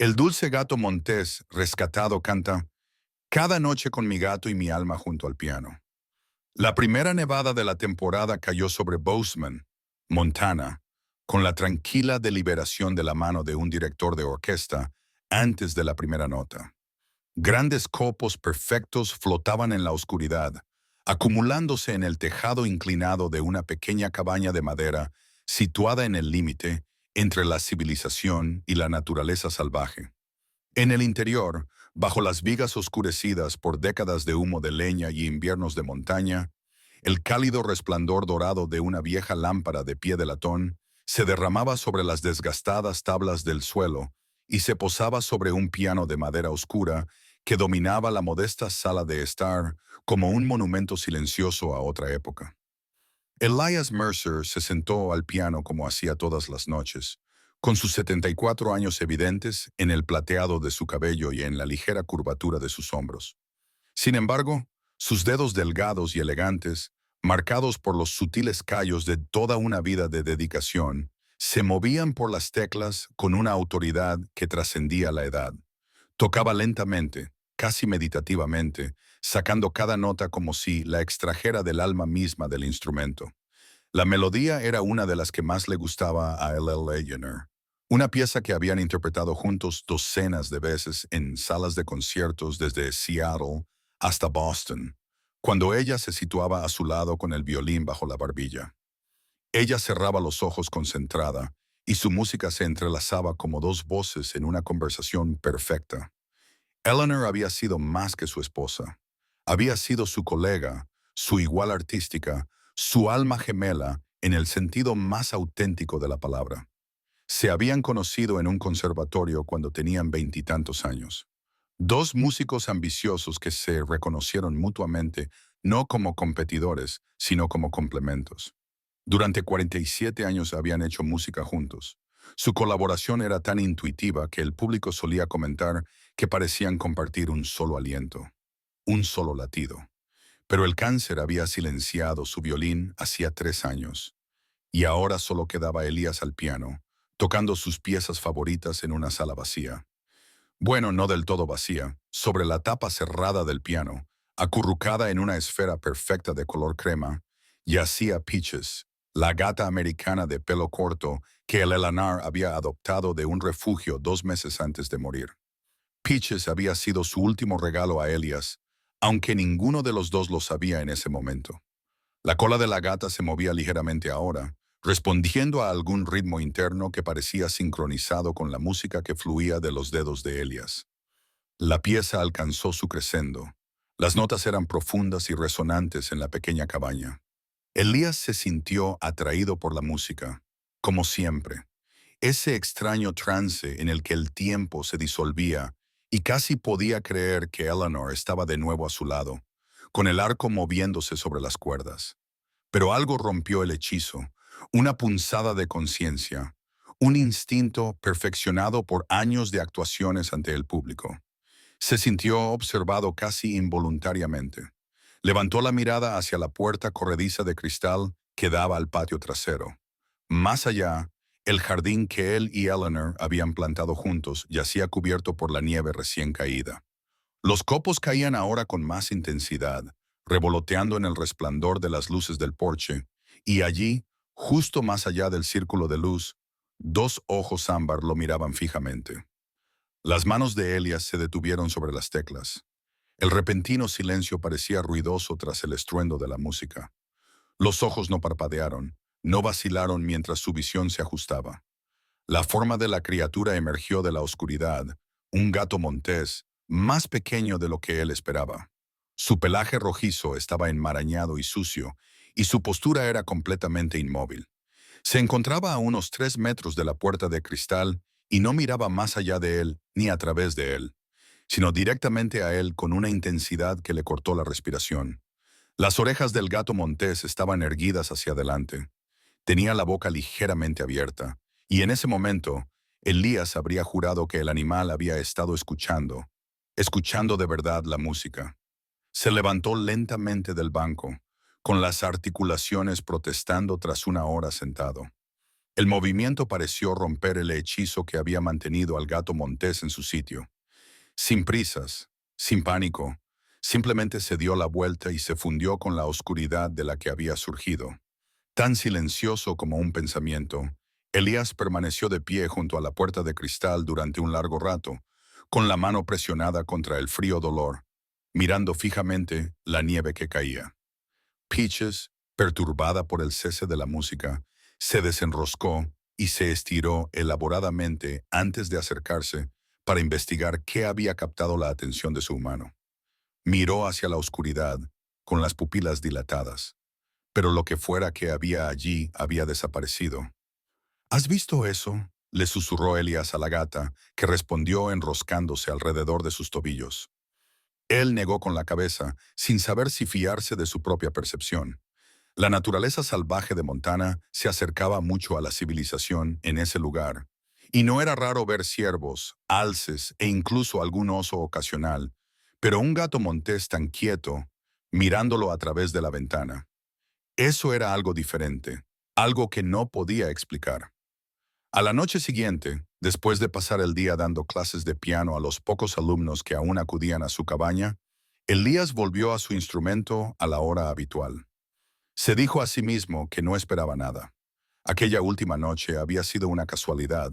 El dulce gato Montés, rescatado, canta: cada noche con mi gato y mi alma junto al piano. La primera nevada de la temporada cayó sobre Bozeman, Montana, con la tranquila deliberación de la mano de un director de orquesta antes de la primera nota. Grandes copos perfectos flotaban en la oscuridad, acumulándose en el tejado inclinado de una pequeña cabaña de madera situada en el límite entre la civilización y la naturaleza salvaje. En el interior, bajo las vigas oscurecidas por décadas de humo de leña y inviernos de montaña, el cálido resplandor dorado de una vieja lámpara de pie de latón se derramaba sobre las desgastadas tablas del suelo y se posaba sobre un piano de madera oscura que dominaba la modesta sala de estar como un monumento silencioso a otra época. Elias Mercer se sentó al piano como hacía todas las noches, con sus 74 años evidentes en el plateado de su cabello y en la ligera curvatura de sus hombros. Sin embargo, sus dedos delgados y elegantes, marcados por los sutiles callos de toda una vida de dedicación, se movían por las teclas con una autoridad que trascendía la edad. Tocaba lentamente, casi meditativamente, sacando cada nota como si la extrajera del alma misma del instrumento. La melodía era una de las que más le gustaba a L. L. Leyener, una pieza que habían interpretado juntos docenas de veces en salas de conciertos desde Seattle hasta Boston, cuando ella se situaba a su lado con el violín bajo la barbilla. Ella cerraba los ojos concentrada y su música se entrelazaba como dos voces en una conversación perfecta. Eleanor había sido más que su esposa. Había sido su colega, su igual artística, su alma gemela en el sentido más auténtico de la palabra. Se habían conocido en un conservatorio cuando tenían veintitantos años. Dos músicos ambiciosos que se reconocieron mutuamente no como competidores, sino como complementos. Durante 47 años habían hecho música juntos. Su colaboración era tan intuitiva que el público solía comentar que parecían compartir un solo aliento, un solo latido. Pero el cáncer había silenciado su violín hacía 3 años, y ahora solo quedaba Elías al piano, tocando sus piezas favoritas en una sala vacía. Bueno, no del todo vacía, sobre la tapa cerrada del piano, acurrucada en una esfera perfecta de color crema, yacía Peaches, la gata americana de pelo corto que el Eleanor había adoptado de un refugio 2 meses antes de morir. Peaches había sido su último regalo a Elias, aunque ninguno de los dos lo sabía en ese momento. La cola de la gata se movía ligeramente ahora, respondiendo a algún ritmo interno que parecía sincronizado con la música que fluía de los dedos de Elias. La pieza alcanzó su crescendo. Las notas eran profundas y resonantes en la pequeña cabaña. Elías se sintió atraído por la música, como siempre. Ese extraño trance en el que el tiempo se disolvía y casi podía creer que Eleanor estaba de nuevo a su lado, con el arco moviéndose sobre las cuerdas. Pero algo rompió el hechizo, una punzada de conciencia, un instinto perfeccionado por años de actuaciones ante el público. Se sintió observado casi involuntariamente. Levantó la mirada hacia la puerta corrediza de cristal que daba al patio trasero. Más allá, el jardín que él y Eleanor habían plantado juntos yacía cubierto por la nieve recién caída. Los copos caían ahora con más intensidad, revoloteando en el resplandor de las luces del porche, y allí, justo más allá del círculo de luz, dos ojos ámbar lo miraban fijamente. Las manos de Elias se detuvieron sobre las teclas. El repentino silencio parecía ruidoso tras el estruendo de la música. Los ojos no parpadearon, no vacilaron mientras su visión se ajustaba. La forma de la criatura emergió de la oscuridad, un gato montés, más pequeño de lo que él esperaba. Su pelaje rojizo estaba enmarañado y sucio, y su postura era completamente inmóvil. Se encontraba a unos 3 metros de la puerta de cristal y no miraba más allá de él ni a través de él, sino directamente a él con una intensidad que le cortó la respiración. Las orejas del gato montés estaban erguidas hacia adelante. Tenía la boca ligeramente abierta, y en ese momento, Elías habría jurado que el animal había estado escuchando de verdad la música. Se levantó lentamente del banco, con las articulaciones protestando tras una hora sentado. El movimiento pareció romper el hechizo que había mantenido al gato montés en su sitio. Sin prisas, sin pánico, simplemente se dio la vuelta y se fundió con la oscuridad de la que había surgido. Tan silencioso como un pensamiento, Elías permaneció de pie junto a la puerta de cristal durante un largo rato, con la mano presionada contra el frío dolor, mirando fijamente la nieve que caía. Peaches, perturbada por el cese de la música, se desenroscó y se estiró elaboradamente antes de acercarse para investigar qué había captado la atención de su humano. Miró hacia la oscuridad, con las pupilas dilatadas, pero lo que fuera que había allí había desaparecido. ¿Has visto eso?, le susurró Elías a la gata, que respondió enroscándose alrededor de sus tobillos. Él negó con la cabeza, sin saber si fiarse de su propia percepción. La naturaleza salvaje de Montana se acercaba mucho a la civilización en ese lugar, y no era raro ver ciervos, alces e incluso algún oso ocasional, pero un gato montés tan quieto, mirándolo a través de la ventana. Eso era algo diferente, algo que no podía explicar. A la noche siguiente, después de pasar el día dando clases de piano a los pocos alumnos que aún acudían a su cabaña, Elías volvió a su instrumento a la hora habitual. Se dijo a sí mismo que no esperaba nada. Aquella última noche había sido una casualidad,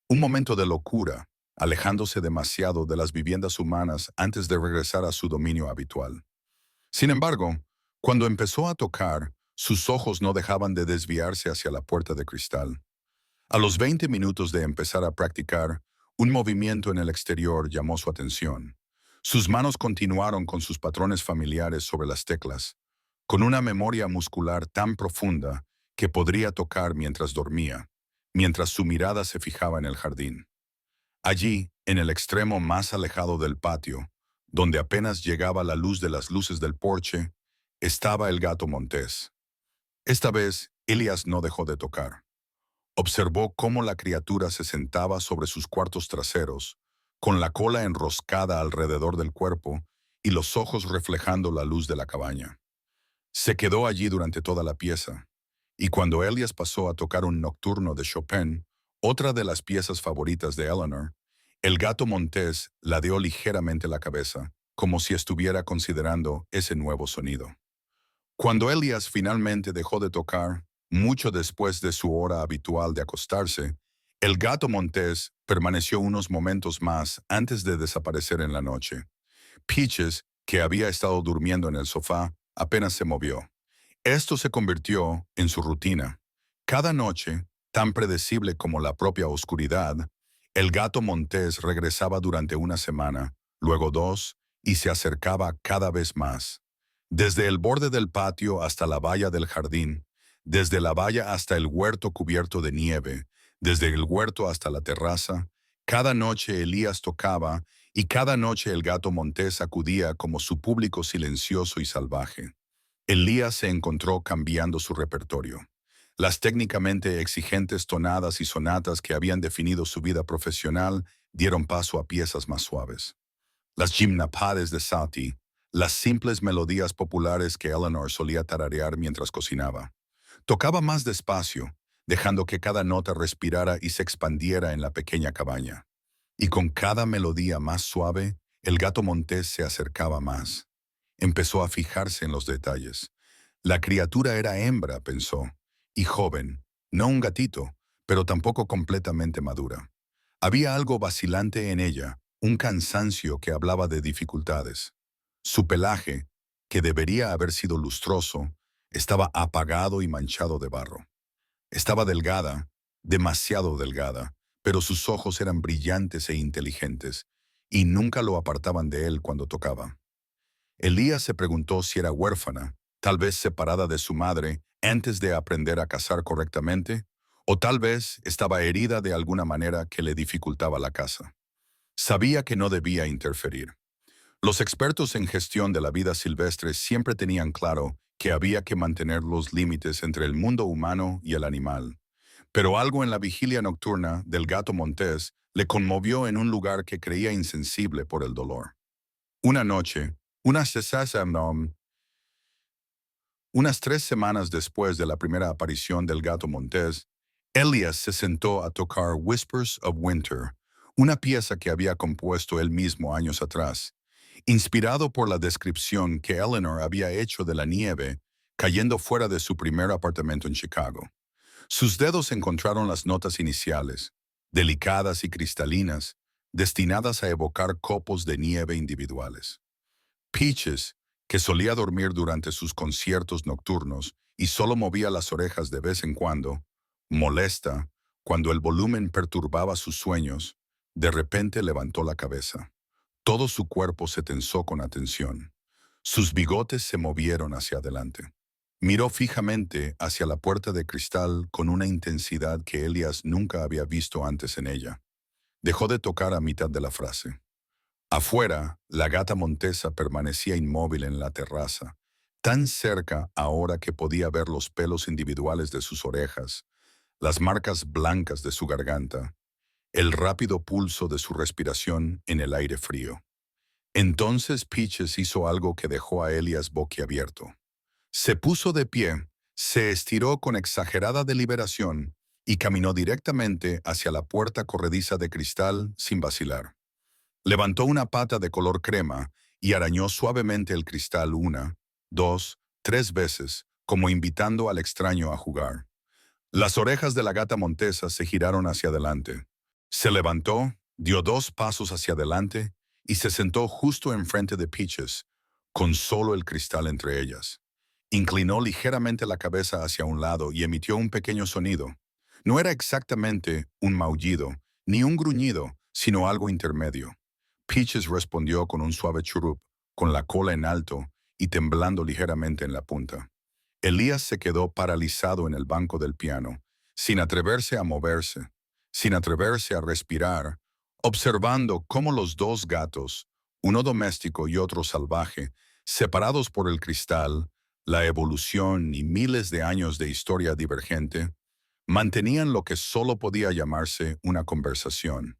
un momento de locura, alejándose demasiado de las viviendas humanas antes de regresar a su dominio habitual. Sin embargo, cuando empezó a tocar, sus ojos no dejaban de desviarse hacia la puerta de cristal. A los 20 minutos de empezar a practicar, un movimiento en el exterior llamó su atención. Sus manos continuaron con sus patrones familiares sobre las teclas, con una memoria muscular tan profunda que podría tocar mientras dormía, mientras su mirada se fijaba en el jardín. Allí, en el extremo más alejado del patio, donde apenas llegaba la luz de las luces del porche, estaba el gato montés. Esta vez, Elias no dejó de tocar. Observó cómo la criatura se sentaba sobre sus cuartos traseros, con la cola enroscada alrededor del cuerpo y los ojos reflejando la luz de la cabaña. Se quedó allí durante toda la pieza, y cuando Elias pasó a tocar un nocturno de Chopin, otra de las piezas favoritas de Eleanor, el gato montés ladeó ligeramente la cabeza, como si estuviera considerando ese nuevo sonido. Cuando Elias finalmente dejó de tocar, mucho después de su hora habitual de acostarse, el gato montés permaneció unos momentos más antes de desaparecer en la noche. Peaches, que había estado durmiendo en el sofá, apenas se movió. Esto se convirtió en su rutina. Cada noche, tan predecible como la propia oscuridad, el gato montés regresaba durante una semana, luego dos, y se acercaba cada vez más. Desde el borde del patio hasta la valla del jardín, desde la valla hasta el huerto cubierto de nieve, desde el huerto hasta la terraza, cada noche Elías tocaba y cada noche el gato montés acudía como su público silencioso y salvaje. Elías se encontró cambiando su repertorio. Las técnicamente exigentes tonadas y sonatas que habían definido su vida profesional dieron paso a piezas más suaves. Las gimnapades de Satie, las simples melodías populares que Eleanor solía tararear mientras cocinaba. Tocaba más despacio, dejando que cada nota respirara y se expandiera en la pequeña cabaña. Y con cada melodía más suave, el gato montés se acercaba más. Empezó a fijarse en los detalles. La criatura era hembra, pensó, y joven, no un gatito, pero tampoco completamente madura. Había algo vacilante en ella, un cansancio que hablaba de dificultades. Su pelaje, que debería haber sido lustroso, estaba apagado y manchado de barro. Estaba delgada, demasiado delgada, pero sus ojos eran brillantes e inteligentes, y nunca lo apartaban de él cuando tocaba. Elías se preguntó si era huérfana, tal vez separada de su madre antes de aprender a cazar correctamente, o tal vez estaba herida de alguna manera que le dificultaba la caza. Sabía que no debía interferir. Los expertos en gestión de la vida silvestre siempre tenían claro que había que mantener los límites entre el mundo humano y el animal. Pero algo en la vigilia nocturna del gato montés le conmovió en un lugar que creía insensible por el dolor. Una noche, unas 3 semanas después de la primera aparición del gato montés, Elias se sentó a tocar Whispers of Winter, una pieza que había compuesto él mismo años atrás, inspirado por la descripción que Eleanor había hecho de la nieve cayendo fuera de su primer apartamento en Chicago. Sus dedos encontraron las notas iniciales, delicadas y cristalinas, destinadas a evocar copos de nieve individuales. Peaches, que solía dormir durante sus conciertos nocturnos y solo movía las orejas de vez en cuando, molesta, cuando el volumen perturbaba sus sueños, de repente levantó la cabeza. Todo su cuerpo se tensó con atención. Sus bigotes se movieron hacia adelante. Miró fijamente hacia la puerta de cristal con una intensidad que Elias nunca había visto antes en ella. Dejó de tocar a mitad de la frase. Afuera, la gata montesa permanecía inmóvil en la terraza, tan cerca ahora que podía ver los pelos individuales de sus orejas, las marcas blancas de su garganta, el rápido pulso de su respiración en el aire frío. Entonces Peaches hizo algo que dejó a Elias boquiabierto. Se puso de pie, se estiró con exagerada deliberación y caminó directamente hacia la puerta corrediza de cristal sin vacilar. Levantó una pata de color crema y arañó suavemente el cristal una, dos, tres veces, como invitando al extraño a jugar. Las orejas de la gata montesa se giraron hacia adelante. Se levantó, dio dos pasos hacia adelante y se sentó justo enfrente de Peaches, con solo el cristal entre ellas. Inclinó ligeramente la cabeza hacia un lado y emitió un pequeño sonido. No era exactamente un maullido, ni un gruñido, sino algo intermedio. Peaches respondió con un suave churup, con la cola en alto y temblando ligeramente en la punta. Elías se quedó paralizado en el banco del piano, sin atreverse a moverse, sin atreverse a respirar, observando cómo los dos gatos, uno doméstico y otro salvaje, separados por el cristal, la evolución y miles de años de historia divergente, mantenían lo que solo podía llamarse una conversación.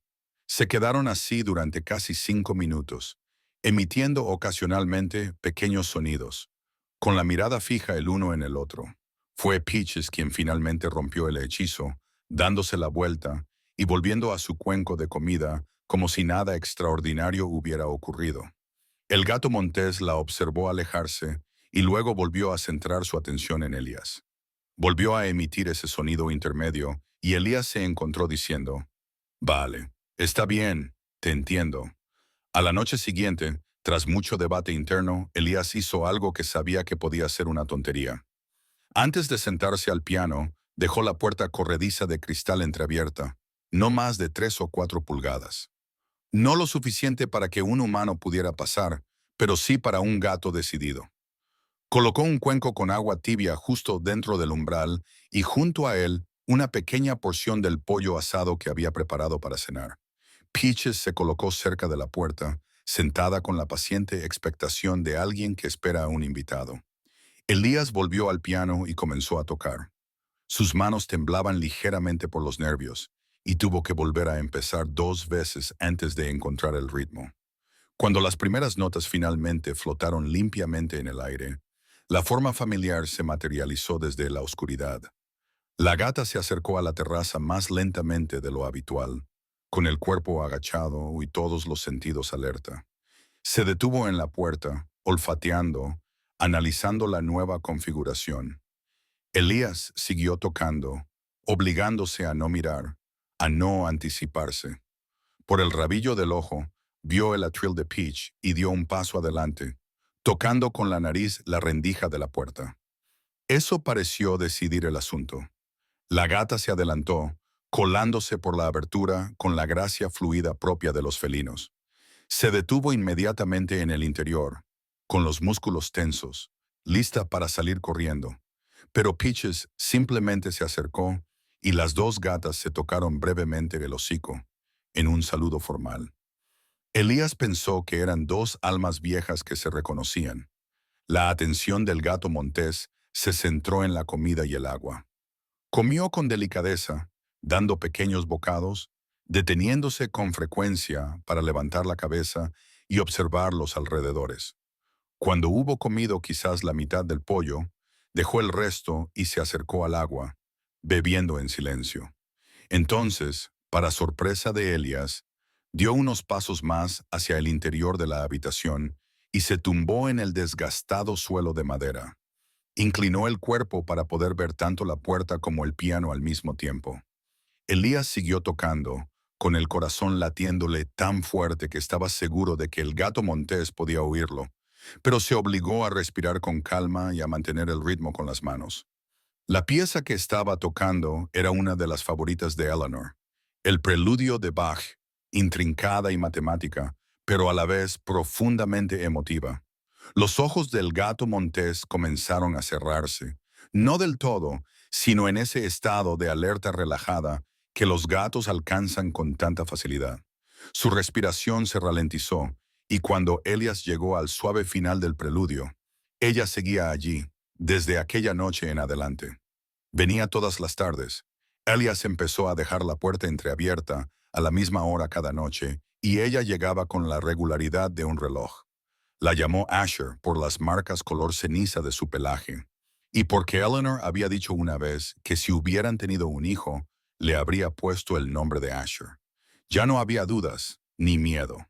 Se quedaron así durante casi 5 minutos, emitiendo ocasionalmente pequeños sonidos, con la mirada fija el uno en el otro. Fue Peaches quien finalmente rompió el hechizo, dándose la vuelta y volviendo a su cuenco de comida como si nada extraordinario hubiera ocurrido. El gato montés la observó alejarse y luego volvió a centrar su atención en Elías. Volvió a emitir ese sonido intermedio y Elías se encontró diciendo, «Vale, está bien, te entiendo». A la noche siguiente, tras mucho debate interno, Elías hizo algo que sabía que podía ser una tontería. Antes de sentarse al piano, dejó la puerta corrediza de cristal entreabierta, no más de 3 o 4 pulgadas. No lo suficiente para que un humano pudiera pasar, pero sí para un gato decidido. Colocó un cuenco con agua tibia justo dentro del umbral y junto a él una pequeña porción del pollo asado que había preparado para cenar. Peaches se colocó cerca de la puerta, sentada con la paciente expectación de alguien que espera a un invitado. Elías volvió al piano y comenzó a tocar. Sus manos temblaban ligeramente por los nervios, y tuvo que volver a empezar 2 veces antes de encontrar el ritmo. Cuando las primeras notas finalmente flotaron limpiamente en el aire, la forma familiar se materializó desde la oscuridad. La gata se acercó a la terraza más lentamente de lo habitual, con el cuerpo agachado y todos los sentidos alerta. Se detuvo en la puerta, olfateando, analizando la nueva configuración. Elías siguió tocando, obligándose a no mirar, a no anticiparse. Por el rabillo del ojo, vio el atril de Peach y dio un paso adelante, tocando con la nariz la rendija de la puerta. Eso pareció decidir el asunto. La gata se adelantó, colándose por la abertura con la gracia fluida propia de los felinos. Se detuvo inmediatamente en el interior, con los músculos tensos, lista para salir corriendo. Pero Peaches simplemente se acercó y las dos gatas se tocaron brevemente el hocico, en un saludo formal. Elías pensó que eran dos almas viejas que se reconocían. La atención del gato montés se centró en la comida y el agua. Comió con delicadeza, dando pequeños bocados, deteniéndose con frecuencia para levantar la cabeza y observar los alrededores. Cuando hubo comido quizás la mitad del pollo, dejó el resto y se acercó al agua, bebiendo en silencio. Entonces, para sorpresa de Elias, dio unos pasos más hacia el interior de la habitación y se tumbó en el desgastado suelo de madera. Inclinó el cuerpo para poder ver tanto la puerta como el piano al mismo tiempo. Elías siguió tocando, con el corazón latiéndole tan fuerte que estaba seguro de que el gato montés podía oírlo, pero se obligó a respirar con calma y a mantener el ritmo con las manos. La pieza que estaba tocando era una de las favoritas de Eleanor, el preludio de Bach, intrincada y matemática, pero a la vez profundamente emotiva. Los ojos del gato montés comenzaron a cerrarse, no del todo, sino en ese estado de alerta relajada que los gatos alcanzan con tanta facilidad. Su respiración se ralentizó, y cuando Elias llegó al suave final del preludio, ella seguía allí, desde aquella noche en adelante. Venía todas las tardes. Elias empezó a dejar la puerta entreabierta a la misma hora cada noche, y ella llegaba con la regularidad de un reloj. La llamó Asher por las marcas color ceniza de su pelaje, y porque Eleanor había dicho una vez que si hubieran tenido un hijo, le habría puesto el nombre de Asher. Ya no había dudas, ni miedo.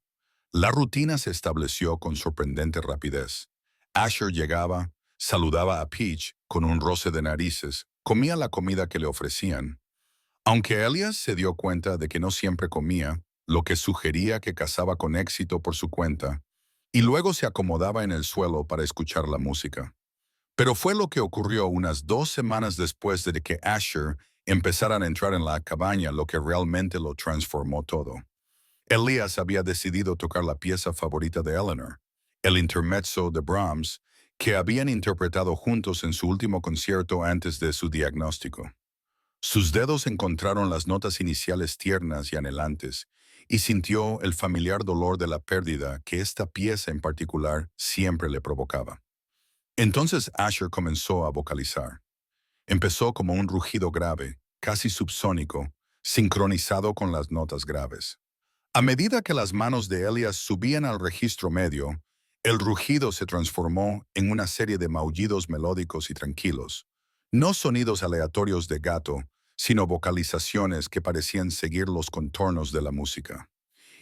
La rutina se estableció con sorprendente rapidez. Asher llegaba, saludaba a Peach con un roce de narices, comía la comida que le ofrecían. Aunque Elias se dio cuenta de que no siempre comía, lo que sugería que cazaba con éxito por su cuenta, y luego se acomodaba en el suelo para escuchar la música. Pero fue lo que ocurrió unas 2 semanas después de que Asher empezara a entrar en la cabaña lo que realmente lo transformó todo. Elias había decidido tocar la pieza favorita de Eleanor, el intermezzo de Brahms, que habían interpretado juntos en su último concierto antes de su diagnóstico. Sus dedos encontraron las notas iniciales tiernas y anhelantes, y sintió el familiar dolor de la pérdida que esta pieza en particular siempre le provocaba. Entonces Asher comenzó a vocalizar. Empezó como un rugido grave, casi subsónico, sincronizado con las notas graves. A medida que las manos de Elias subían al registro medio, el rugido se transformó en una serie de maullidos melódicos y tranquilos, no sonidos aleatorios de gato, sino vocalizaciones que parecían seguir los contornos de la música.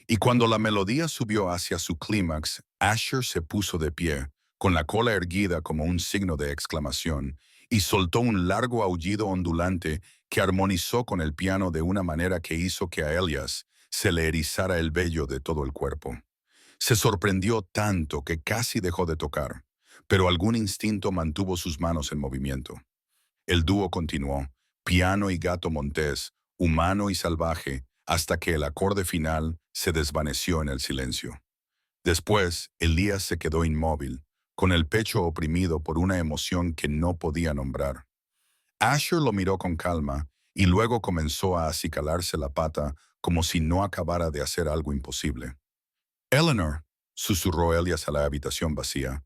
Y cuando la melodía subió hacia su clímax, Asher se puso de pie, con la cola erguida como un signo de exclamación, y soltó un largo aullido ondulante que armonizó con el piano de una manera que hizo que a Elias se le erizara el vello de todo el cuerpo. Se sorprendió tanto que casi dejó de tocar, pero algún instinto mantuvo sus manos en movimiento. El dúo continuó, piano y gato montés, humano y salvaje, hasta que el acorde final se desvaneció en el silencio. Después, Elías se quedó inmóvil, con el pecho oprimido por una emoción que no podía nombrar. Asher lo miró con calma y luego comenzó a acicalarse la pata como si no acabara de hacer algo imposible. Eleanor, susurró Elias a la habitación vacía,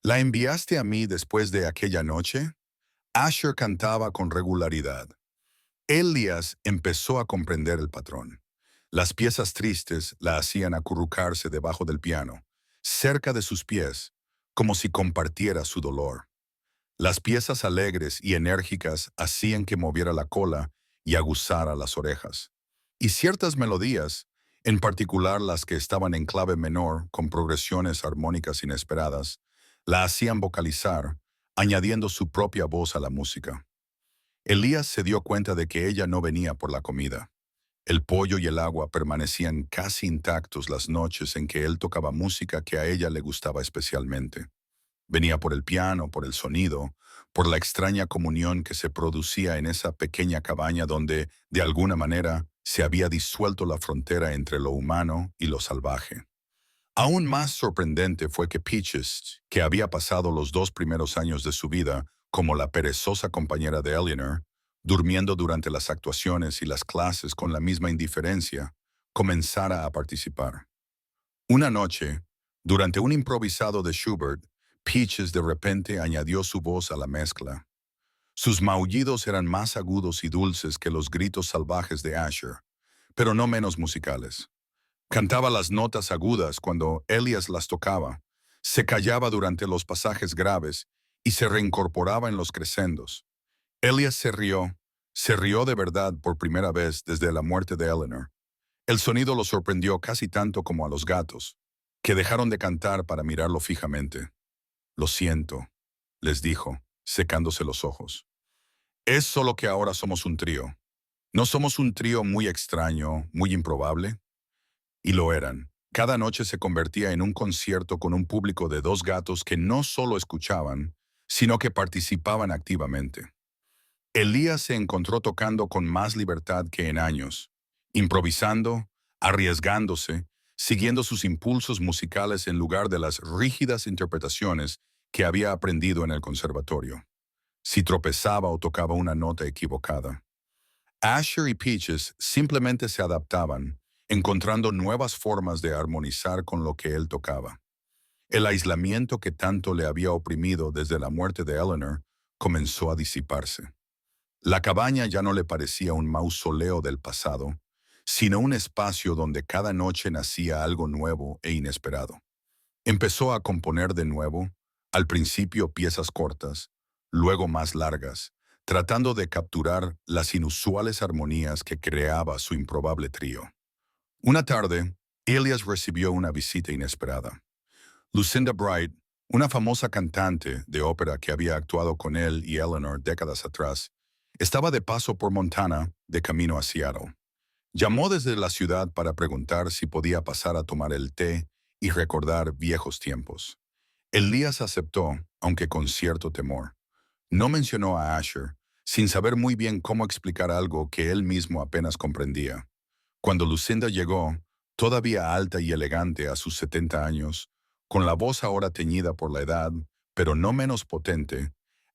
¿la enviaste a mí después de aquella noche? Asher cantaba con regularidad. Elias empezó a comprender el patrón. Las piezas tristes la hacían acurrucarse debajo del piano, cerca de sus pies, como si compartiera su dolor. Las piezas alegres y enérgicas hacían que moviera la cola y aguzara las orejas. Y ciertas melodías, en particular las que estaban en clave menor con progresiones armónicas inesperadas, la hacían vocalizar, añadiendo su propia voz a la música. Elías se dio cuenta de que ella no venía por la comida. El pollo y el agua permanecían casi intactos las noches en que él tocaba música que a ella le gustaba especialmente. Venía por el piano, por el sonido, por la extraña comunión que se producía en esa pequeña cabaña donde, de alguna manera, se había disuelto la frontera entre lo humano y lo salvaje. Aún más sorprendente fue que Peaches, que había pasado los 2 primeros años de su vida como la perezosa compañera de Eleanor, durmiendo durante las actuaciones y las clases con la misma indiferencia, comenzara a participar. Una noche, durante un improvisado de Schubert, Peaches de repente añadió su voz a la mezcla. Sus maullidos eran más agudos y dulces que los gritos salvajes de Asher, pero no menos musicales. Cantaba las notas agudas cuando Elias las tocaba, se callaba durante los pasajes graves y se reincorporaba en los crescendos. Elias se rió, Se rió de verdad por primera vez desde la muerte de Eleanor. El sonido lo sorprendió casi tanto como a los gatos, que dejaron de cantar para mirarlo fijamente. Lo siento, les dijo, secándose los ojos. Es solo que ahora somos un trío. ¿No somos un trío muy extraño, muy improbable? Y lo eran. Cada noche se convertía en un concierto con un público de dos gatos que no solo escuchaban, sino que participaban activamente. Elías se encontró tocando con más libertad que en años, improvisando, arriesgándose, siguiendo sus impulsos musicales en lugar de las rígidas interpretaciones que había aprendido en el conservatorio. Si tropezaba o tocaba una nota equivocada. Asher y Peaches simplemente se adaptaban, encontrando nuevas formas de armonizar con lo que él tocaba. El aislamiento que tanto le había oprimido desde la muerte de Eleanor comenzó a disiparse. La cabaña ya no le parecía un mausoleo del pasado, sino un espacio donde cada noche nacía algo nuevo e inesperado. Empezó a componer de nuevo, al principio piezas cortas, luego más largas, tratando de capturar las inusuales armonías que creaba su improbable trío. Una tarde, Elias recibió una visita inesperada. Lucinda Bright, una famosa cantante de ópera que había actuado con él y Eleanor décadas atrás, estaba de paso por Montana, de camino a Seattle. Llamó desde la ciudad para preguntar si podía pasar a tomar el té y recordar viejos tiempos. Elías aceptó, aunque con cierto temor. No mencionó a Asher, sin saber muy bien cómo explicar algo que él mismo apenas comprendía. Cuando Lucinda llegó, todavía alta y elegante a sus 70 años, con la voz ahora teñida por la edad, pero no menos potente,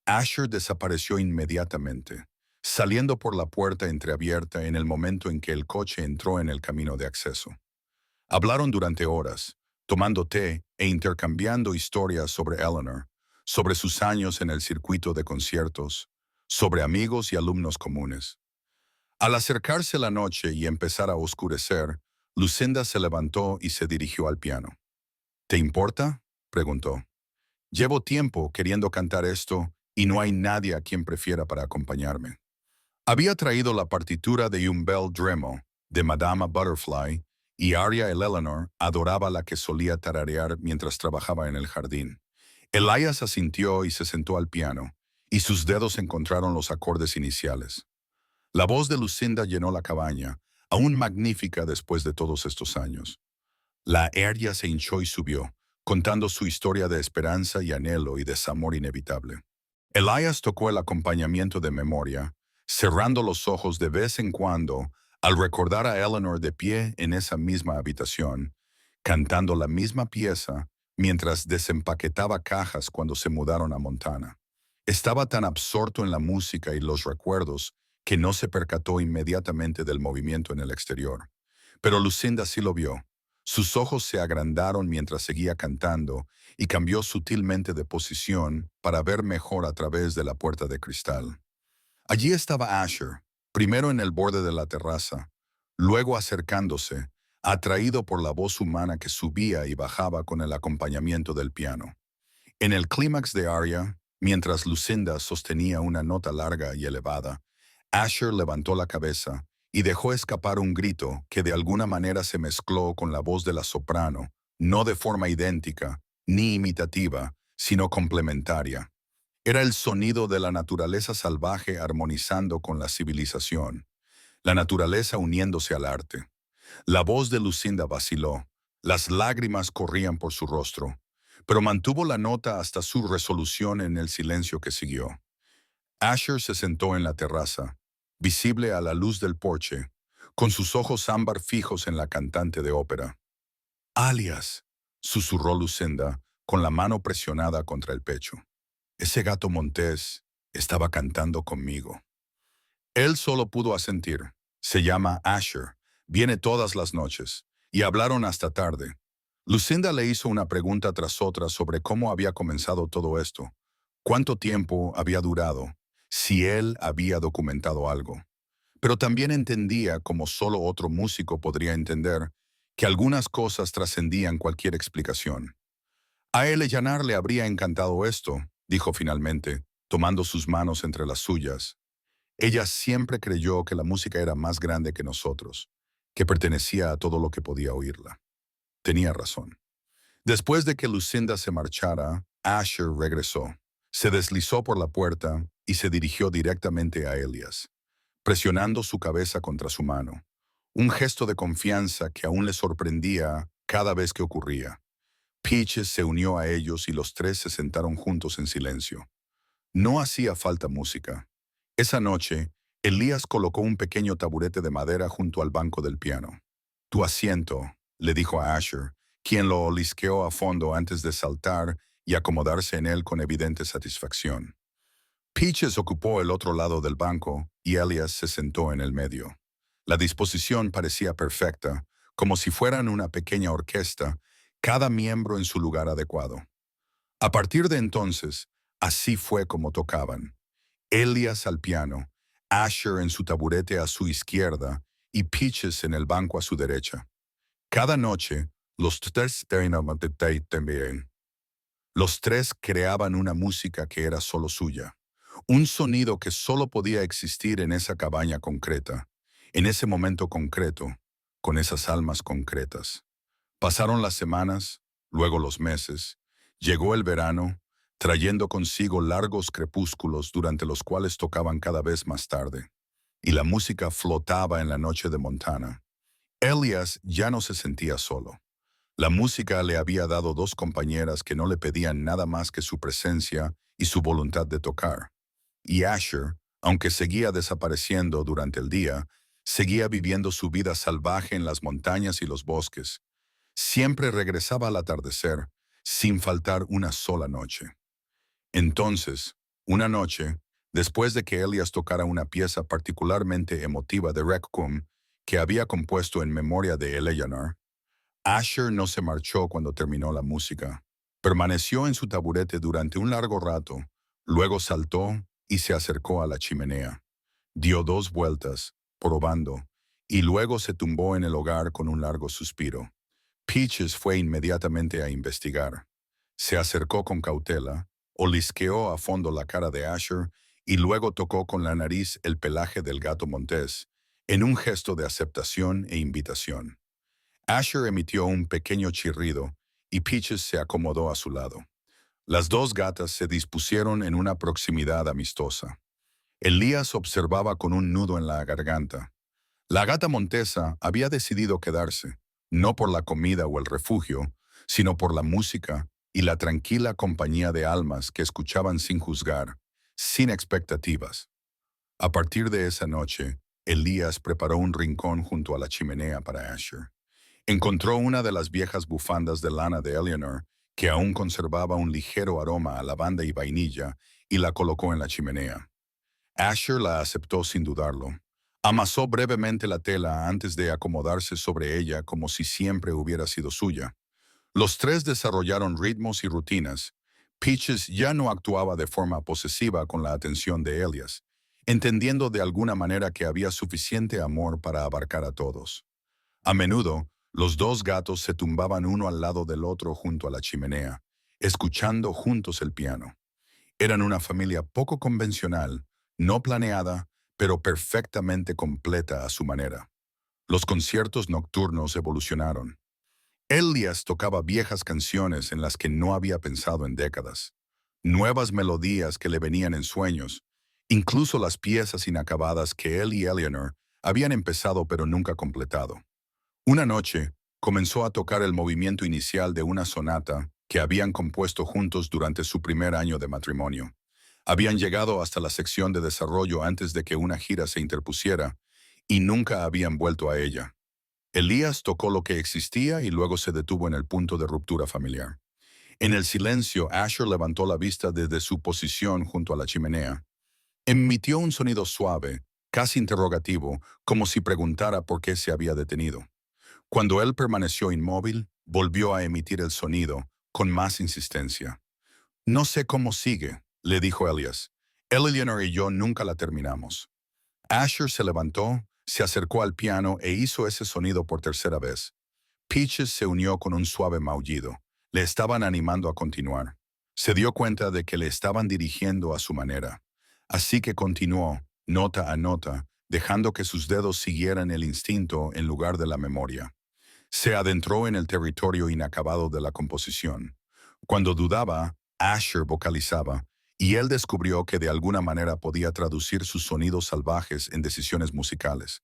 Asher desapareció inmediatamente, saliendo por la puerta entreabierta en el momento en que el coche entró en el camino de acceso. Hablaron durante horas, tomando té e intercambiando historias sobre Eleanor, sobre sus años en el circuito de conciertos, sobre amigos y alumnos comunes. Al acercarse la noche y empezar a oscurecer, Lucinda se levantó y se dirigió al piano. ¿Te importa?, preguntó. Llevo tiempo queriendo cantar esto y no hay nadie a quien prefiera para acompañarme. Había traído la partitura de Un bel Dremo, de Madama Butterfly, y Aria Eleanor adoraba la que solía tararear mientras trabajaba en el jardín. Elias asintió y se sentó al piano, y sus dedos encontraron los acordes iniciales. La voz de Lucinda llenó la cabaña, aún magnífica después de todos estos años. La aria se hinchó y subió, contando su historia de esperanza y anhelo y desamor inevitable. Elias tocó el acompañamiento de memoria, cerrando los ojos de vez en cuando al recordar a Eleanor de pie en esa misma habitación, cantando la misma pieza mientras desempaquetaba cajas cuando se mudaron a Montana. Estaba tan absorto en la música y los recuerdos que no se percató inmediatamente del movimiento en el exterior. Pero Lucinda sí lo vio. Sus ojos se agrandaron mientras seguía cantando y cambió sutilmente de posición para ver mejor a través de la puerta de cristal. Allí estaba Asher, primero en el borde de la terraza, luego acercándose, atraído por la voz humana que subía y bajaba con el acompañamiento del piano. En el clímax de aria, mientras Lucinda sostenía una nota larga y elevada, Asher levantó la cabeza y dejó escapar un grito que de alguna manera se mezcló con la voz de la soprano, no de forma idéntica, ni imitativa, sino complementaria. Era el sonido de la naturaleza salvaje armonizando con la civilización, la naturaleza uniéndose al arte. La voz de Lucinda vaciló, las lágrimas corrían por su rostro, pero mantuvo la nota hasta su resolución en el silencio que siguió. Asher se sentó en la terraza, visible a la luz del porche, con sus ojos ámbar fijos en la cantante de ópera. «Alias», susurró Lucinda, con la mano presionada contra el pecho. «Ese gato montés estaba cantando conmigo». Él solo pudo asentir. Se llama Asher, viene todas las noches, y hablaron hasta tarde. Lucinda le hizo una pregunta tras otra sobre cómo había comenzado todo esto, cuánto tiempo había durado, si él había documentado algo. Pero también entendía, como solo otro músico podría entender, que algunas cosas trascendían cualquier explicación. A Eleanor le habría encantado esto, dijo finalmente, tomando sus manos entre las suyas. Ella siempre creyó que la música era más grande que nosotros, que pertenecía a todo lo que podía oírla. Tenía razón. Después de que Lucinda se marchara, Asher regresó. Se deslizó por la puerta y se dirigió directamente a Elias, presionando su cabeza contra su mano. Un gesto de confianza que aún le sorprendía cada vez que ocurría. Peaches se unió a ellos y los tres se sentaron juntos en silencio. No hacía falta música. Esa noche, Elías colocó un pequeño taburete de madera junto al banco del piano. Tu asiento, le dijo a Asher, quien lo olisqueó a fondo antes de saltar y acomodarse en él con evidente satisfacción. Peaches ocupó el otro lado del banco y Elias se sentó en el medio. La disposición parecía perfecta, como si fueran una pequeña orquesta, cada miembro en su lugar adecuado. A partir de entonces, así fue como tocaban. Elias al piano, Asher en su taburete a su izquierda y Peaches en el banco a su derecha. Cada noche, los tres también. Los tres creaban una música que era solo suya, un sonido que solo podía existir en esa cabaña concreta, en ese momento concreto, con esas almas concretas. Pasaron las semanas, luego los meses, llegó el verano, trayendo consigo largos crepúsculos durante los cuales tocaban cada vez más tarde, y la música flotaba en la noche de Montana. Elias ya no se sentía solo. La música le había dado dos compañeras que no le pedían nada más que su presencia y su voluntad de tocar. Y Asher, aunque seguía desapareciendo durante el día, seguía viviendo su vida salvaje en las montañas y los bosques. Siempre regresaba al atardecer, sin faltar una sola noche. Entonces, una noche, después de que Elias tocara una pieza particularmente emotiva de Requiem que había compuesto en memoria de Eleanor, Asher no se marchó cuando terminó la música. Permaneció en su taburete durante un largo rato, luego saltó y se acercó a la chimenea. Dio 2 vueltas, probando, y luego se tumbó en el hogar con un largo suspiro. Peaches fue inmediatamente a investigar. Se acercó con cautela, olisqueó a fondo la cara de Asher y luego tocó con la nariz el pelaje del gato montés, en un gesto de aceptación e invitación. Asher emitió un pequeño chirrido y Peaches se acomodó a su lado. Las dos gatas se dispusieron en una proximidad amistosa. Elías observaba con un nudo en la garganta. La gata montesa había decidido quedarse, no por la comida o el refugio, sino por la música y la tranquila compañía de almas que escuchaban sin juzgar, sin expectativas. A partir de esa noche, Elías preparó un rincón junto a la chimenea para Asher. Encontró una de las viejas bufandas de lana de Eleanor, que aún conservaba un ligero aroma a lavanda y vainilla, y la colocó en la chimenea. Asher la aceptó sin dudarlo. Amasó brevemente la tela antes de acomodarse sobre ella como si siempre hubiera sido suya. Los tres desarrollaron ritmos y rutinas. Peaches ya no actuaba de forma posesiva con la atención de Elias, entendiendo de alguna manera que había suficiente amor para abarcar a todos. A menudo, los dos gatos se tumbaban uno al lado del otro junto a la chimenea, escuchando juntos el piano. Eran una familia poco convencional, no planeada, pero perfectamente completa a su manera. Los conciertos nocturnos evolucionaron. Elias tocaba viejas canciones en las que no había pensado en décadas, nuevas melodías que le venían en sueños, incluso las piezas inacabadas que él y Eleanor habían empezado pero nunca completado. Una noche, comenzó a tocar el movimiento inicial de una sonata que habían compuesto juntos durante su primer año de matrimonio. Habían llegado hasta la sección de desarrollo antes de que una gira se interpusiera, y nunca habían vuelto a ella. Elías tocó lo que existía y luego se detuvo en el punto de ruptura familiar. En el silencio, Asher levantó la vista desde su posición junto a la chimenea. Emitió un sonido suave, casi interrogativo, como si preguntara por qué se había detenido. Cuando él permaneció inmóvil, volvió a emitir el sonido, con más insistencia. No sé cómo sigue, le dijo Elias. Eleanor y yo nunca la terminamos. Asher se levantó, se acercó al piano e hizo ese sonido por tercera vez. Peaches se unió con un suave maullido. Le estaban animando a continuar. Se dio cuenta de que le estaban dirigiendo a su manera. Así que continuó, nota a nota, dejando que sus dedos siguieran el instinto en lugar de la memoria. Se adentró en el territorio inacabado de la composición. Cuando dudaba, Asher vocalizaba, y él descubrió que de alguna manera podía traducir sus sonidos salvajes en decisiones musicales.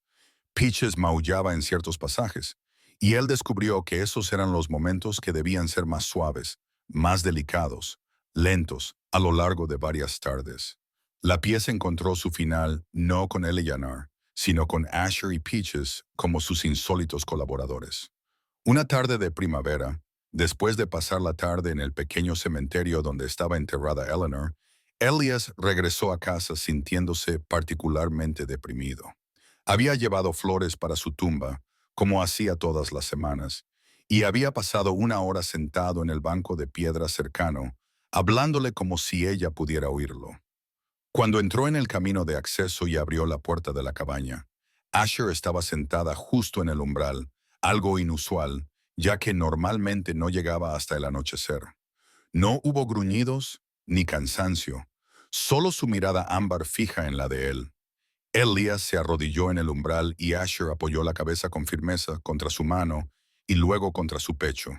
Peaches maullaba en ciertos pasajes, y él descubrió que esos eran los momentos que debían ser más suaves, más delicados, lentos, a lo largo de varias tardes. La pieza encontró su final no con Eleanor, sino con Asher y Peaches como sus insólitos colaboradores. Una tarde de primavera, después de pasar la tarde en el pequeño cementerio donde estaba enterrada Eleanor, Elias regresó a casa sintiéndose particularmente deprimido. Había llevado flores para su tumba, como hacía todas las semanas, y había pasado una hora sentado en el banco de piedra cercano, hablándole como si ella pudiera oírlo. Cuando entró en el camino de acceso y abrió la puerta de la cabaña, Asher estaba sentada justo en el umbral, algo inusual, ya que normalmente no llegaba hasta el anochecer. No hubo gruñidos ni cansancio, solo su mirada ámbar fija en la de él. Elías se arrodilló en el umbral y Asher apoyó la cabeza con firmeza contra su mano y luego contra su pecho.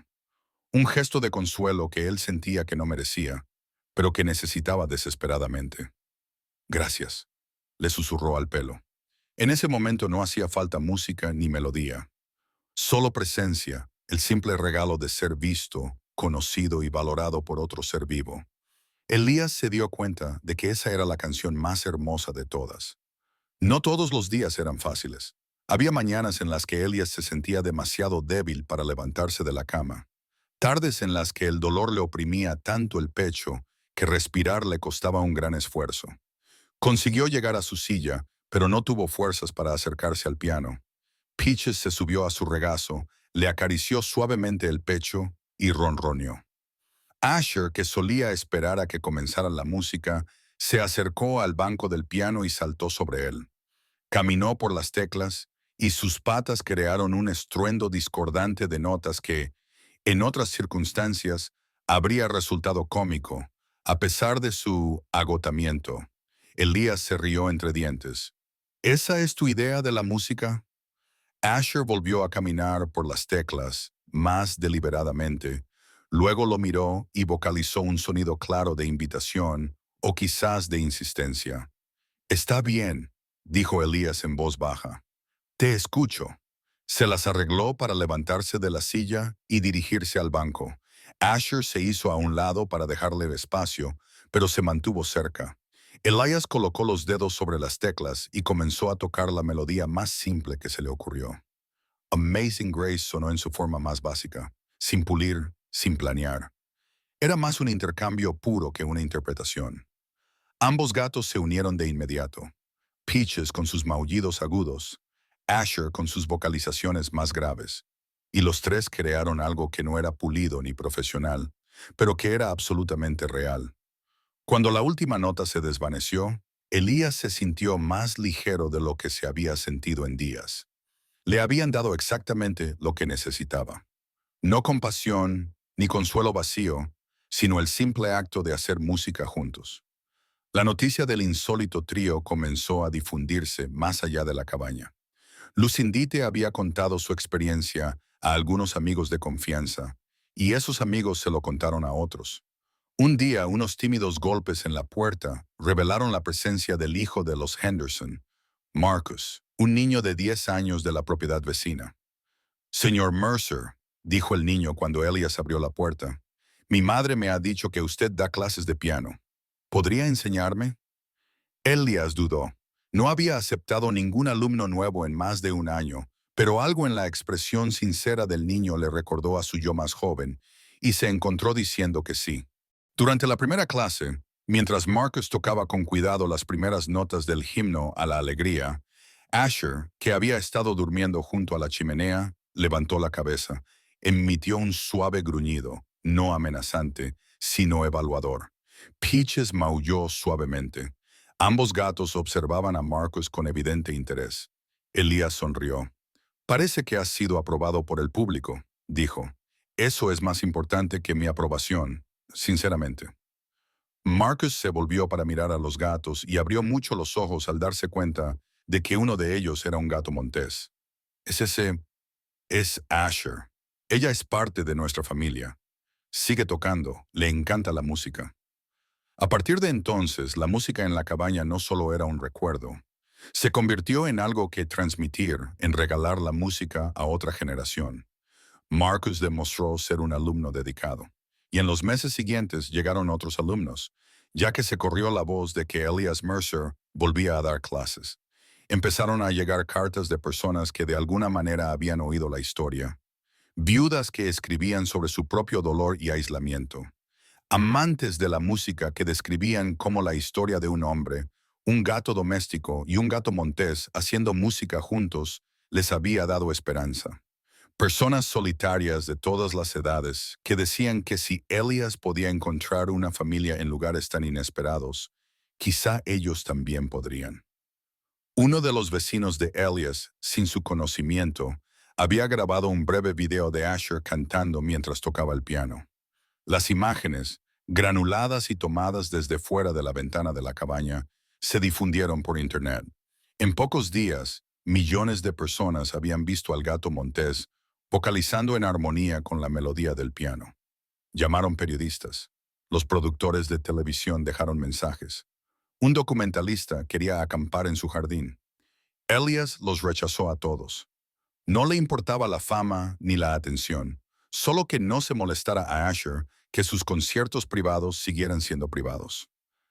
Un gesto de consuelo que él sentía que no merecía, pero que necesitaba desesperadamente. Gracias, le susurró al pelo. En ese momento no hacía falta música ni melodía, solo presencia, el simple regalo de ser visto, conocido y valorado por otro ser vivo. Elías se dio cuenta de que esa era la canción más hermosa de todas. No todos los días eran fáciles. Había mañanas en las que Elías se sentía demasiado débil para levantarse de la cama. Tardes en las que el dolor le oprimía tanto el pecho que respirar le costaba un gran esfuerzo. Consiguió llegar a su silla, pero no tuvo fuerzas para acercarse al piano. Peaches se subió a su regazo, le acarició suavemente el pecho y ronroneó. Asher, que solía esperar a que comenzara la música, se acercó al banco del piano y saltó sobre él. Caminó por las teclas y sus patas crearon un estruendo discordante de notas que, en otras circunstancias, habría resultado cómico, a pesar de su agotamiento. Elías se rió entre dientes. ¿Esa es tu idea de la música? Asher volvió a caminar por las teclas, más deliberadamente. Luego lo miró y vocalizó un sonido claro de invitación o quizás de insistencia. Está bien, dijo Elías en voz baja. Te escucho. Se las arregló para levantarse de la silla y dirigirse al banco. Asher se hizo a un lado para dejarle espacio, pero se mantuvo cerca. Elias colocó los dedos sobre las teclas y comenzó a tocar la melodía más simple que se le ocurrió. Amazing Grace sonó en su forma más básica, sin pulir, sin planear. Era más un intercambio puro que una interpretación. Ambos gatos se unieron de inmediato. Peaches con sus maullidos agudos, Asher con sus vocalizaciones más graves. Y los tres crearon algo que no era pulido ni profesional, pero que era absolutamente real. Cuando la última nota se desvaneció, Elías se sintió más ligero de lo que se había sentido en días. Le habían dado exactamente lo que necesitaba. No compasión ni consuelo vacío, sino el simple acto de hacer música juntos. La noticia del insólito trío comenzó a difundirse más allá de la cabaña. Lucindite había contado su experiencia a algunos amigos de confianza, y esos amigos se lo contaron a otros. Un día, unos tímidos golpes en la puerta revelaron la presencia del hijo de los Henderson, Marcus, un niño de 10 años de la propiedad vecina. Señor Mercer, dijo el niño cuando Elias abrió la puerta, mi madre me ha dicho que usted da clases de piano. ¿Podría enseñarme? Elias dudó. No había aceptado ningún alumno nuevo en más de un año, pero algo en la expresión sincera del niño le recordó a su yo más joven, y se encontró diciendo que sí. Durante la primera clase, mientras Marcus tocaba con cuidado las primeras notas del himno a la alegría, Asher, que había estado durmiendo junto a la chimenea, levantó la cabeza, emitió un suave gruñido, no amenazante, sino evaluador. Peaches maulló suavemente. Ambos gatos observaban a Marcus con evidente interés. Elías sonrió. Parece que has sido aprobado por el público, dijo. Eso es más importante que mi aprobación, sinceramente. Marcus se volvió para mirar a los gatos y abrió mucho los ojos al darse cuenta de que uno de ellos era un gato montés. Es ese, es Asher. Ella es parte de nuestra familia. Sigue tocando, le encanta la música. A partir de entonces, la música en la cabaña no solo era un recuerdo, se convirtió en algo que transmitir, en regalar la música a otra generación. Marcus demostró ser un alumno dedicado, y en los meses siguientes llegaron otros alumnos, ya que se corrió la voz de que Elias Mercer volvía a dar clases. Empezaron a llegar cartas de personas que de alguna manera habían oído la historia, viudas que escribían sobre su propio dolor y aislamiento, amantes de la música que describían cómo la historia de un hombre, un gato doméstico y un gato montés haciendo música juntos les había dado esperanza. Personas solitarias de todas las edades que decían que si Elias podía encontrar una familia en lugares tan inesperados, quizá ellos también podrían. Uno de los vecinos de Elias, sin su conocimiento, había grabado un breve video de Asher cantando mientras tocaba el piano. Las imágenes, granuladas y tomadas desde fuera de la ventana de la cabaña, se difundieron por Internet. En pocos días, millones de personas habían visto al gato montés vocalizando en armonía con la melodía del piano. Llamaron periodistas. Los productores de televisión dejaron mensajes. Un documentalista quería acampar en su jardín. Elias los rechazó a todos. No le importaba la fama ni la atención, solo que no se molestara a Asher que sus conciertos privados siguieran siendo privados.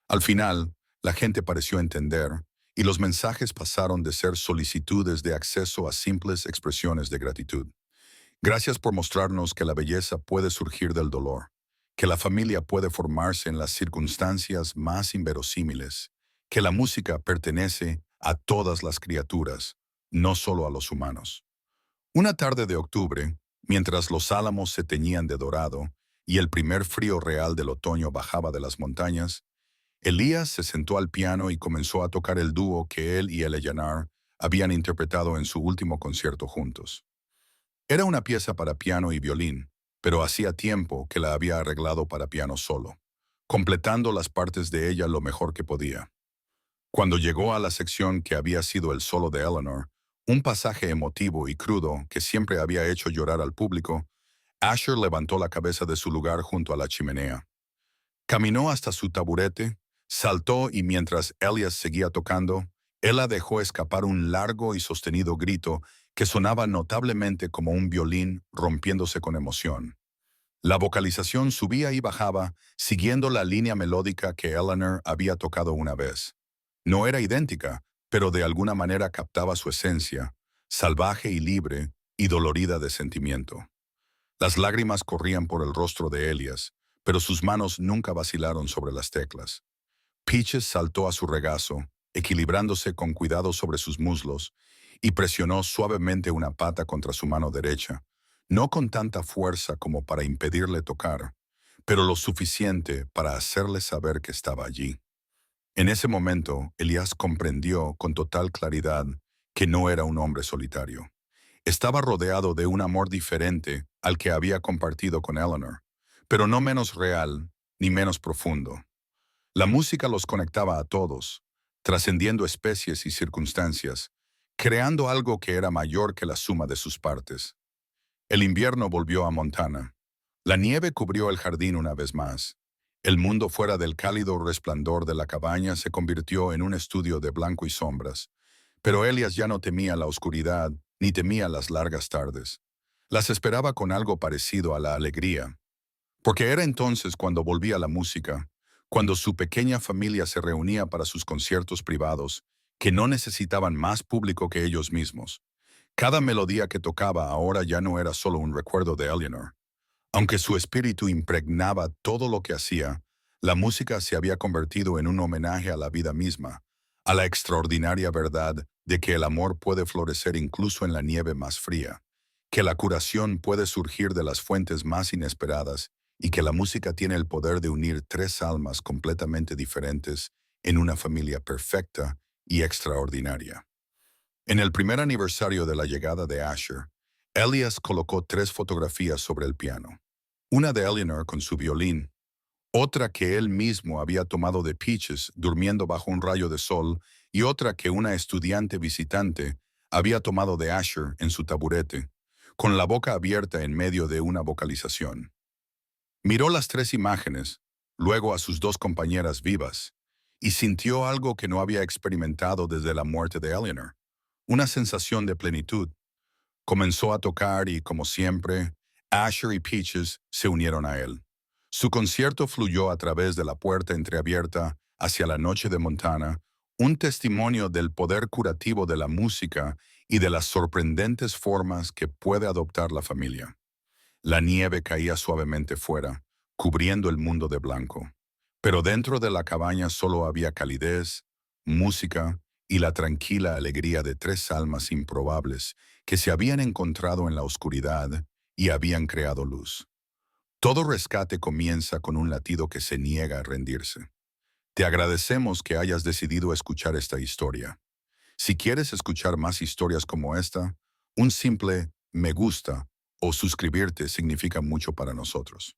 Al final, la gente pareció entender, y los mensajes pasaron de ser solicitudes de acceso a simples expresiones de gratitud. Gracias por mostrarnos que la belleza puede surgir del dolor, que la familia puede formarse en las circunstancias más inverosímiles, que la música pertenece a todas las criaturas, no solo a los humanos. Una tarde de octubre, mientras los álamos se teñían de dorado y el primer frío real del otoño bajaba de las montañas, Elías se sentó al piano y comenzó a tocar el dúo que él y Eleanor habían interpretado en su último concierto juntos. Era una pieza para piano y violín, pero hacía tiempo que la había arreglado para piano solo, completando las partes de ella lo mejor que podía. Cuando llegó a la sección que había sido el solo de Eleanor, un pasaje emotivo y crudo que siempre había hecho llorar al público, Asher levantó la cabeza de su lugar junto a la chimenea. Caminó hasta su taburete, saltó y mientras Elias seguía tocando, ella dejó escapar un largo y sostenido grito que sonaba notablemente como un violín rompiéndose con emoción. La vocalización subía y bajaba, siguiendo la línea melódica que Eleanor había tocado una vez. No era idéntica, pero de alguna manera captaba su esencia, salvaje y libre y dolorida de sentimiento. Las lágrimas corrían por el rostro de Elias, pero sus manos nunca vacilaron sobre las teclas. Peaches saltó a su regazo, equilibrándose con cuidado sobre sus muslos, y presionó suavemente una pata contra su mano derecha, no con tanta fuerza como para impedirle tocar, pero lo suficiente para hacerle saber que estaba allí. En ese momento, Elías comprendió con total claridad que no era un hombre solitario. Estaba rodeado de un amor diferente al que había compartido con Eleanor, pero no menos real ni menos profundo. La música los conectaba a todos, trascendiendo especies y circunstancias, creando algo que era mayor que la suma de sus partes. El invierno volvió a Montana. La nieve cubrió el jardín una vez más. El mundo fuera del cálido resplandor de la cabaña se convirtió en un estudio de blanco y sombras, pero Elias ya no temía la oscuridad ni temía las largas tardes. Las esperaba con algo parecido a la alegría, porque era entonces cuando volvía la música, cuando su pequeña familia se reunía para sus conciertos privados, que no necesitaban más público que ellos mismos. Cada melodía que tocaba ahora ya no era solo un recuerdo de Eleanor. Aunque su espíritu impregnaba todo lo que hacía, la música se había convertido en un homenaje a la vida misma, a la extraordinaria verdad de que el amor puede florecer incluso en la nieve más fría, que la curación puede surgir de las fuentes más inesperadas y que la música tiene el poder de unir tres almas completamente diferentes en una familia perfecta y extraordinaria. En el primer aniversario de la llegada de Asher, Elias colocó tres fotografías sobre el piano. Una de Eleanor con su violín, otra que él mismo había tomado de Peaches durmiendo bajo un rayo de sol y otra que una estudiante visitante había tomado de Asher en su taburete, con la boca abierta en medio de una vocalización. Miró las tres imágenes, luego a sus dos compañeras vivas, y sintió algo que no había experimentado desde la muerte de Eleanor, una sensación de plenitud. Comenzó a tocar y, como siempre, Asher y Peaches se unieron a él. Su concierto fluyó a través de la puerta entreabierta hacia la noche de Montana, un testimonio del poder curativo de la música y de las sorprendentes formas que puede adoptar la familia. La nieve caía suavemente fuera, cubriendo el mundo de blanco. Pero dentro de la cabaña solo había calidez, música y la tranquila alegría de tres almas improbables que se habían encontrado en la oscuridad y habían creado luz. Todo rescate comienza con un latido que se niega a rendirse. Te agradecemos que hayas decidido escuchar esta historia. Si quieres escuchar más historias como esta, un simple me gusta o suscribirte significa mucho para nosotros.